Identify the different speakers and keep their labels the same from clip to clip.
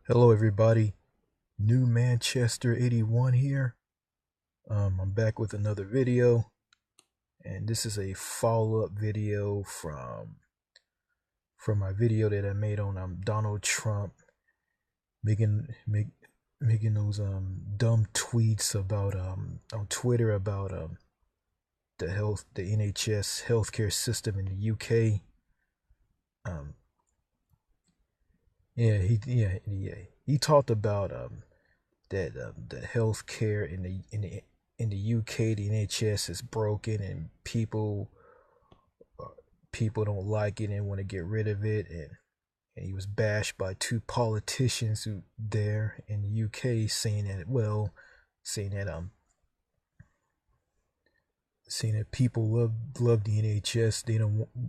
Speaker 1: Hello everybody, New Manchester 81 here. I'm back with another video, and this is a follow-up video from my video that I made on Donald Trump making make, making those dumb tweets about on Twitter about the NHS healthcare system in the UK. Um, he talked about that the healthcare in the UK, the NHS is broken, and people don't like it and want to get rid of it, and he was bashed by two politicians who there in the UK saying that people love the NHS.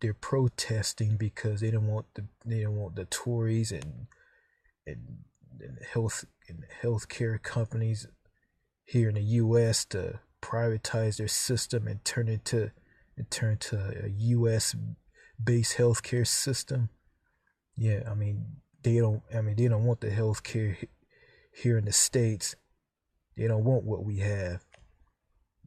Speaker 1: They're protesting because they don't want the Tories and, and healthcare companies here in the U.S. to privatize their system and turn to a U.S. based healthcare system. Yeah, I mean they don't want the healthcare here in the States. They don't want what we have.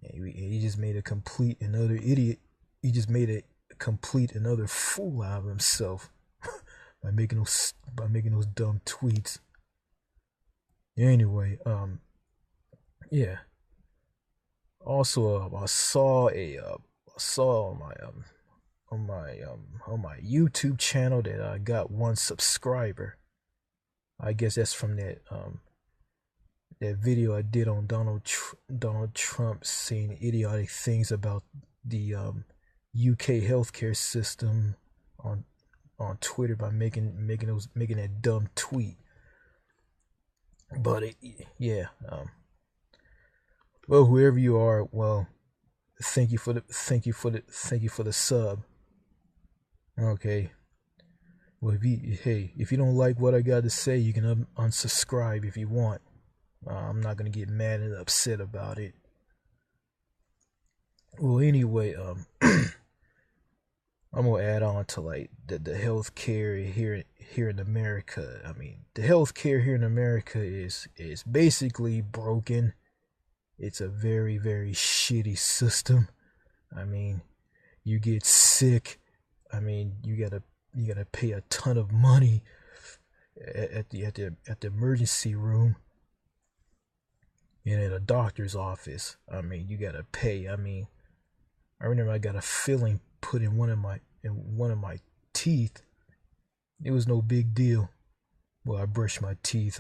Speaker 1: He just made a complete another idiot. He just made a complete another fool out of himself by making those dumb tweets. Anyway, yeah. Also, I saw on my YouTube channel that I got one subscriber. I guess that's from that video I did on Donald Trump saying idiotic things about the UK healthcare system on Twitter by making that dumb tweet. But yeah, well, whoever you are, well, thank you for the sub. Okay. Well, if you don't like what I got to say, you can unsubscribe if you want. I'm not gonna get mad and upset about it. Well, anyway, I'm gonna add on to like the healthcare here in America. I mean, the healthcare here in America is basically broken. It's a very shitty system. I mean, you get sick. I mean, you gotta pay a ton of money at the emergency room and at a doctor's office. I mean, you gotta pay. I mean, I remember I got a filling put in one of my teeth. It was no big deal. Well, I brush my teeth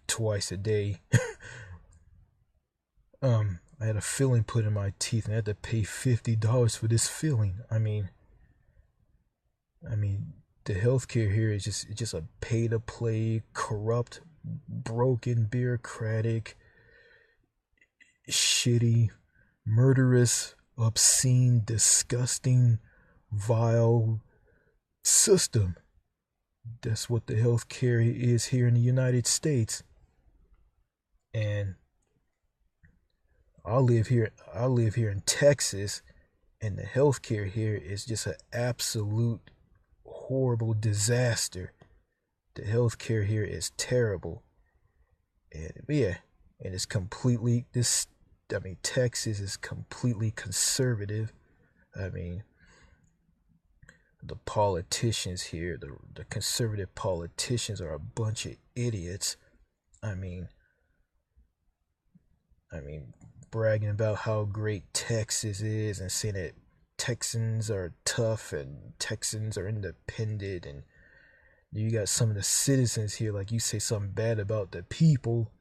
Speaker 1: twice a day. I had a filling put in my teeth and I had to pay $50 for this filling. I mean, the healthcare here is just a pay to play, corrupt, broken, bureaucratic, shitty, murderous, obscene, disgusting, vile system. That's what the healthcare is here in the United States. And I live here in Texas, and the healthcare here is just an absolute horrible disaster. The healthcare here is terrible. And yeah, and it's completely Texas is completely conservative. I mean, the politicians here, the conservative politicians are a bunch of idiots. I mean, bragging about how great Texas is and saying that Texans are tough and Texans are independent, and you got some of the citizens here, like you say something bad about the people,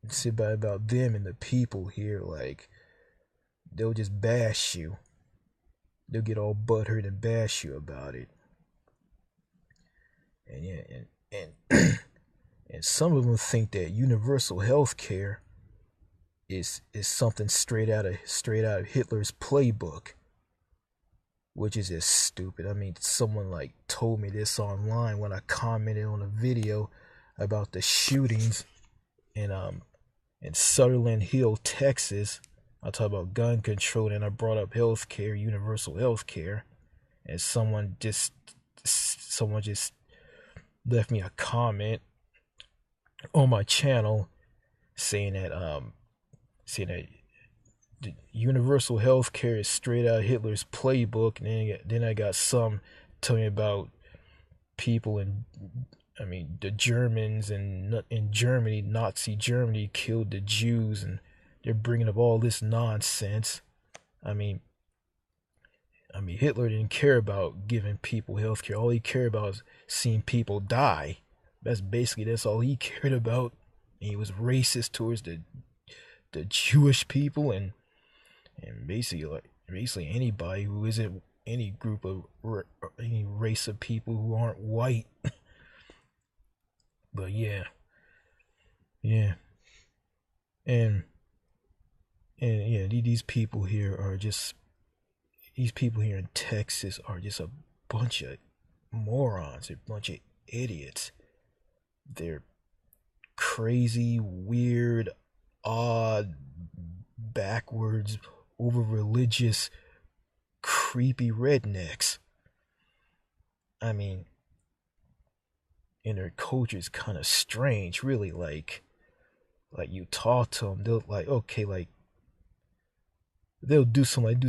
Speaker 1: say bad about them, and the people here, like, they'll just bash you. They'll get all butthurt and bash you about it. And yeah, and and some of them think that universal health care is something straight out of Hitler's Playbook, which is just stupid. I mean, someone like told me this online when I commented on a video about the shootings in Sutherland Hill, Texas. I talked about gun control and I brought up healthcare, universal healthcare, and someone just left me a comment on my channel saying that universal health care is straight out of Hitler's playbook, and then I got some telling me about people the Germans and in Germany, Nazi Germany killed the Jews, and they're bringing up all this nonsense. I mean, Hitler didn't care about giving people health care. All he cared about is seeing people die. That's all he cared about. And he was racist towards the Jewish people and basically anybody who isn't any group of any race of people who aren't white. But yeah, and yeah, these people here in Texas are just a bunch of morons, a bunch of idiots. They're crazy, weird, odd, backwards, over religious, creepy rednecks. I mean, and their culture is kind of strange, really. Like you talk to them, they'll they'll do something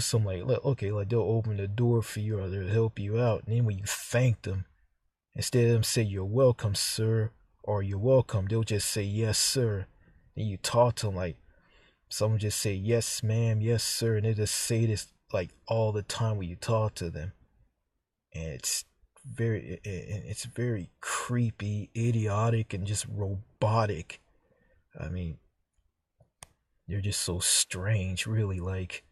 Speaker 1: like they'll open the door for you or they'll help you out, and then when you thank them, instead of them say you're welcome, sir, or you're welcome, they'll just say yes, sir. And you talk to them like someone just say yes, ma'am, yes, sir, and they just say this like all the time when you talk to them, and it's very creepy, idiotic, and just robotic. I mean, they're just so strange, really. Like,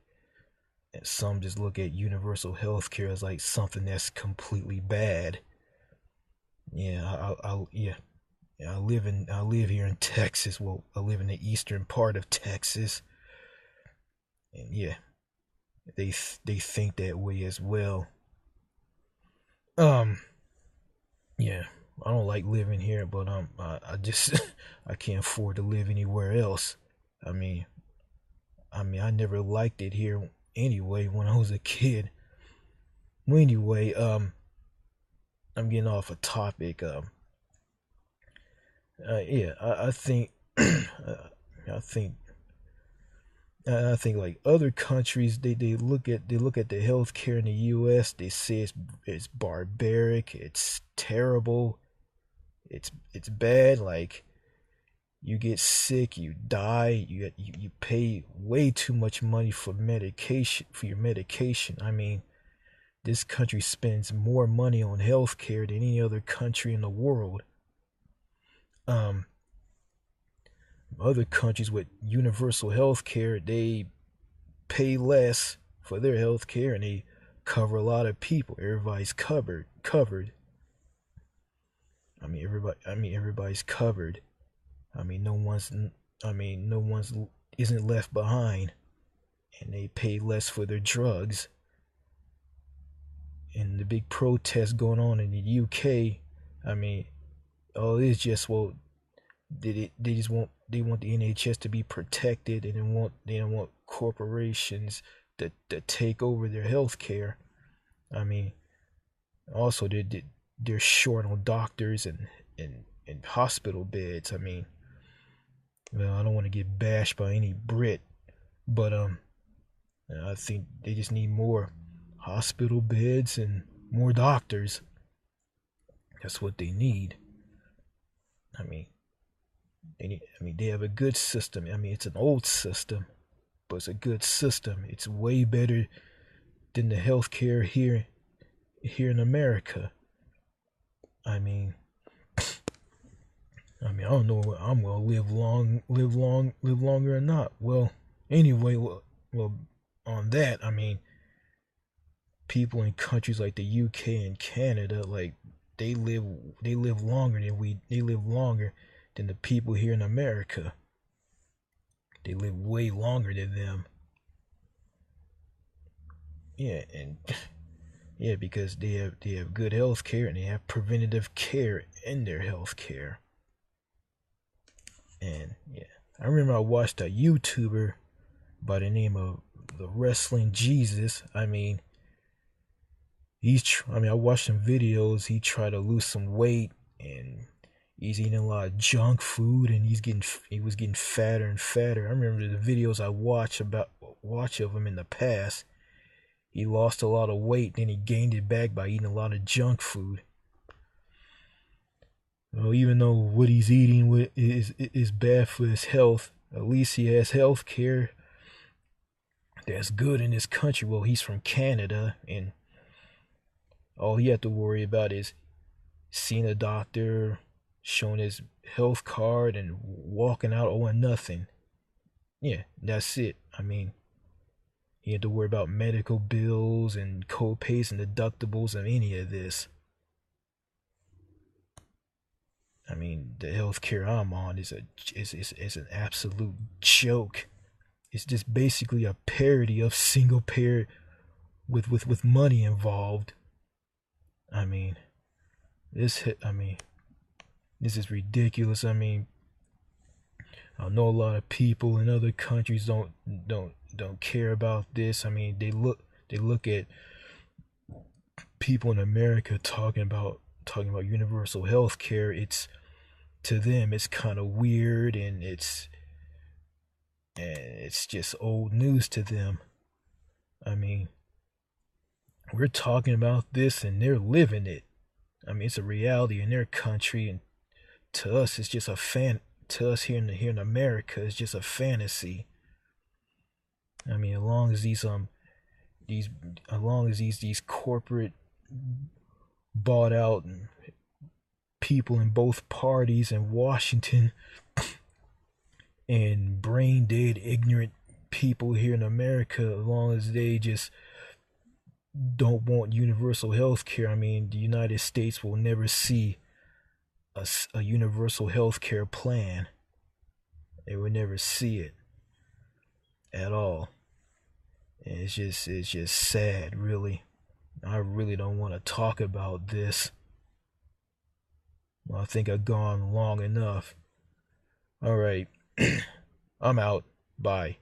Speaker 1: and some just look at universal health care as like something that's completely bad. Yeah, I live here in Texas. Well, I live in the eastern part of Texas, and yeah, they think that way as well. Yeah, I don't like living here, but I just I can't afford to live anywhere else. I mean, I never liked it here anyway when I was a kid. Well, anyway, I'm getting off a topic. Yeah, I think, I think, I think like other countries, they look at the healthcare in the U.S. They say it's barbaric, it's terrible, it's bad. Like, you get sick, you die, you pay way too much money for your medication. I mean, this country spends more money on healthcare than any other country in the world. Other countries with universal healthcare, they pay less for their healthcare and they cover a lot of people. Everybody's covered. Everybody's covered. No one's isn't left behind, and they pay less for their drugs. And the big protest going on in the UK, it's just, well, they want the NHS to be protected, and they don't want corporations to take over their health care. Also they're short on doctors and hospital beds. I don't want to get bashed by any Brit, but I think they just need more hospital beds and more doctors. That's what they need. They have a good system. It's an old system, but it's a good system. It's way better than the healthcare here in America. I don't know if I'm gonna live longer or not. Well, anyway, on that, people in countries like the UK and Canada, like, they live longer than the people here in America. They live way longer than them. Because they have good health care, and they have preventative care in their health care. And I remember I watched a YouTuber by the name of the Wrestling Jesus. I watched some videos. He tried to lose some weight, and he's eating a lot of junk food, and he was getting fatter and fatter. I remember the videos I watch of him in the past. He lost a lot of weight, then he gained it back by eating a lot of junk food. Well, even though what he's eating is bad for his health, at least he has health care that's good in this country. Well, he's from Canada, and all he had to worry about is seeing a doctor, showing his health card, and walking out owing nothing. Yeah, that's it. I mean, he had to worry about medical bills and co-pays and deductibles and any of this. I mean, the healthcare I'm on is an absolute joke. It's just basically a parody of single payer with money involved. I mean, this is ridiculous. I mean, I know a lot of people in other countries don't care about this. I mean, they look at people in America talking about universal health care. It's, to them, it's kind of weird, and it's just old news to them. I mean, we're talking about this and they're living it. I mean, it's a reality in their country, and to us it's just a to us here in America, it's just a fantasy. I mean, as long as these corporate bought out people in both parties in Washington and brain dead ignorant people here in America, as long as they just don't want universal health care, I mean, the United States will never see a universal health care plan. They will never see it at all. And it's just sad, really. I really don't want to talk about this. Well, I think I've gone long enough. All right. I'm out. Bye.